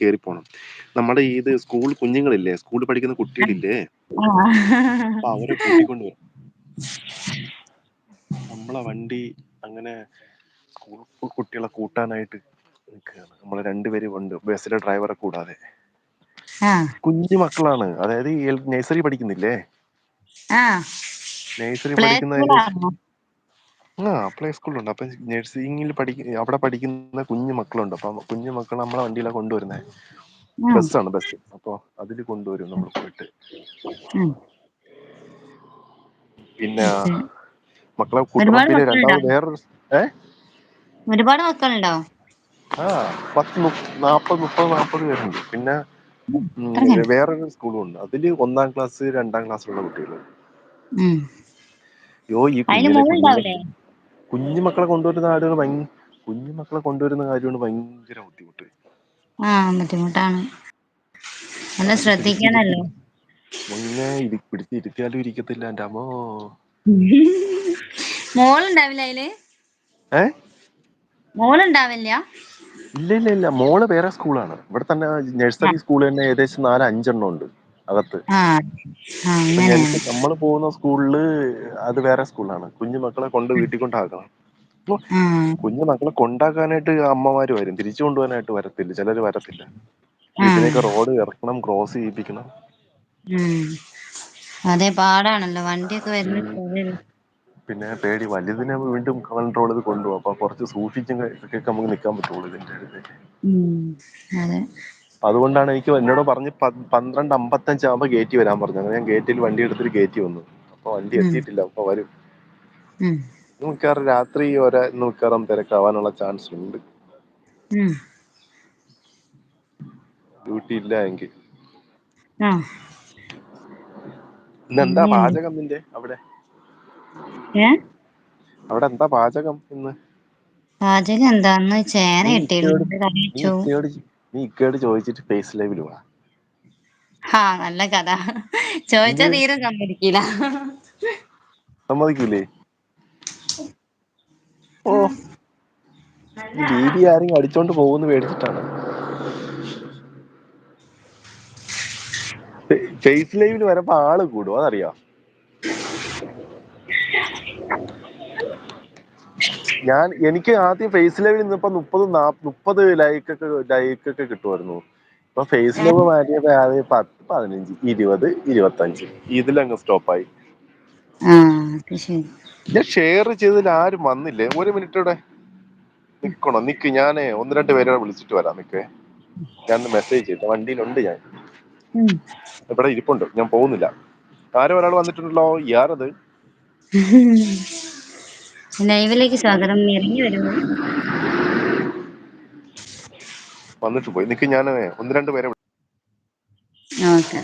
കേറി പോണം. നമ്മുടെ ഇത് സ്കൂൾ കുഞ്ഞുങ്ങളില്ലേ, സ്കൂളിൽ പഠിക്കുന്ന കുട്ടികളില്ലേ, അപ്പൊ അവരെ കൂട്ടിക്കൊണ്ട് വരും. നമ്മളെ വണ്ടി അങ്ങനെ സ്കൂൾ കുട്ടികളെ കൂട്ടാനായിട്ട് നിൽക്കുകയാണ്. നമ്മൾ രണ്ടുപേരും ഉണ്ട്, ബസ്സിലെ ഡ്രൈവറെ കൂടാതെ. കുഞ്ഞു മക്കളാണ്, അതായത് നഴ്സറി പഠിക്കുന്നില്ലേ, നഴ്സറി പഠിക്കുന്ന പ്ലേ സ്കൂളുണ്ട്. അപ്പൊ നഴ്സിംഗിൽ അവിടെ പഠിക്കുന്ന കുഞ്ഞു മക്കളുണ്ട്. അപ്പൊ കുഞ്ഞു മക്കൾ നമ്മളെ വണ്ടിയിലാണ് കൊണ്ടുവരുന്നത്. ബസ്സാണ്, ബസ്. അപ്പൊ അതില് കൊണ്ടുവരും നമ്മൾ പോയിട്ട്. പിന്നെ മക്കളെ കൂട്ടണം. ഒരുപാട് പിന്നെ മക്കളുണ്ടോ? രണ്ടാമത് വേറൊരു ഒരുപാട് മക്കളുണ്ടോ? 40 പേരുണ്ട്. പിന്നെ വേറൊരു സ്കൂളും ഉണ്ട്. അതില് 1ാം ക്ലാസ് 2ാം ക്ലാസ്സിലുള്ള കുട്ടികൾ. ഈ കുഞ്ഞു മക്കളെ കൊണ്ടുവരുന്ന കാര്യമാണ് ഭയങ്കര ബുദ്ധിമുട്ട്. ബുദ്ധിമുട്ടാണ്. നല്ല ശ്രദ്ധിക്കണല്ലോ. പിടിച്ചിരുത്തിയാലും ഇരിക്കത്തില്ല. എൻ്റെ അമ്മോ. മോളുണ്ടാവില്ല അതില്? മോളുണ്ടാവില്ല? ഇല്ല. മോള് വേറെ സ്കൂളാണ്. ഇവിടെ തന്നെ നഴ്സറി സ്കൂൾ തന്നെ ഏകദേശം 4-5 എണ്ണം ഉണ്ട് അകത്ത്. നമ്മൾ പോകുന്ന സ്കൂളില് അത് വേറെ സ്കൂളാണ്. കുഞ്ഞു മക്കളെ വീട്ടിൽ കൊണ്ടാക്കണം. കുഞ്ഞു മക്കളെ കൊണ്ടാക്കാനായിട്ട് അമ്മമാര് വരും, തിരിച്ചു കൊണ്ടുപോകാനായിട്ട് വരത്തില്ല. ചിലര് വരത്തില്ല. വീട്ടിലേക്ക് റോഡ് ഇറക്കണം, ക്രോസ് ചെയ്യിപ്പിക്കണം. അതെ, പാടാണല്ലോ വണ്ടിയൊക്കെ വരുന്ന. പിന്നെ പേടി, വലുതിനെ വീണ്ടും കൺട്രോൾ ചെയ്ത് കൊണ്ടുപോകും. അപ്പൊ കുറച്ച് സൂക്ഷിച്ചൊക്കെ നമുക്ക് നിൽക്കാൻ പറ്റുള്ളൂ ഇതിന്റെ അടുത്ത്. അതെ. അതുകൊണ്ടാണ് എന്നോട് പറഞ്ഞ് 12:55 ആകുമ്പോൾ ഗേറ്റ് വരാൻ പറഞ്ഞു. അങ്ങനെ ഞാൻ ഗേറ്റിൽ വണ്ടി എടുത്തിട്ട് ഗേറ്റ് വന്നു. അപ്പൊ വണ്ടി എത്തിയിട്ടില്ല. അപ്പൊ വരും. മിക്കവാറും രാത്രി മിക്കവാറും തിരക്കാവാനുള്ള ചാൻസ് ഉണ്ട്, ഡ്യൂട്ടി ഇല്ല എങ്കിൽ. ഇന്നെന്താ പാചകം നിന്റെ അവിടെ? അവിടെ എന്താ പാചകം ഇന്ന്? പാചകം എന്താന്ന്, ചേന കിട്ടിയിരുന്നു, കറി വെച്ചു. നീ ഇക്കയോട് ചോദിച്ചിട്ട് ഫേസ് ലൈവിൽ വാ. നല്ല കഥ. ചോദിച്ചാ തീരെ സമ്മതിക്കില്ല. സമ്മതിക്കൂലേ? ബീബി ആരെങ്കിലും അടിച്ചോണ്ട് പോകുന്നു പേടിച്ചിട്ടാണ്. ഫേസ് ലൈവിൽ വരുമ്പോ ആള് കൂടും, അതറിയോ? എനിക്ക് ആദ്യം ഫേസ് ലൈവിൽ നിന്നപ്പോ 30 ലൈക്കൊക്കെ കിട്ടുമായിരുന്നു. ഇപ്പൊ ഫേസ് ലൈവ് മാറ്റിയപ്പോ 10, 15, 20, 25 ഇതിലങ്ങ് സ്റ്റോപ്പായി. ഞാൻ ഷെയർ ചെയ്തതിൽ ആരും വന്നില്ലേ? 1 മിനിറ്റൂടെ നിക്ക്. ഞാൻ 1-2 പേരെ വിളിച്ചിട്ട് വരാം. ഞാൻ മെസ്സേജ് ചെയ്തു. വണ്ടിയിലുണ്ട് ഞാൻ. ഇവിടെ ഇരിപ്പുണ്ട്, ഞാൻ പോകുന്നില്ല. ആരോ ഒരാൾ വന്നിട്ടുണ്ടല്ലോ. യാരത്? ലൈവിലേക്ക് സ്വാഗതം. ഇറങ്ങി വരുമോ? വന്നിട്ട് പോയി. ഞാൻ 1-2 പേരെ. ഓക്കെ.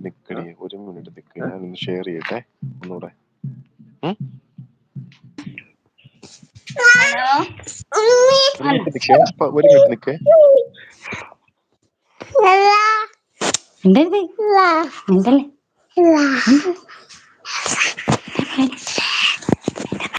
നിക്കടി, 1 മിനിറ്റ് നിക്ക്. ഞാൻ ഷെയർ ചെയ്യട്ടെ ഒന്നുകൂടെ. ഒരു മിനിറ്റ് നിക്ക്. എന്തല്ലേ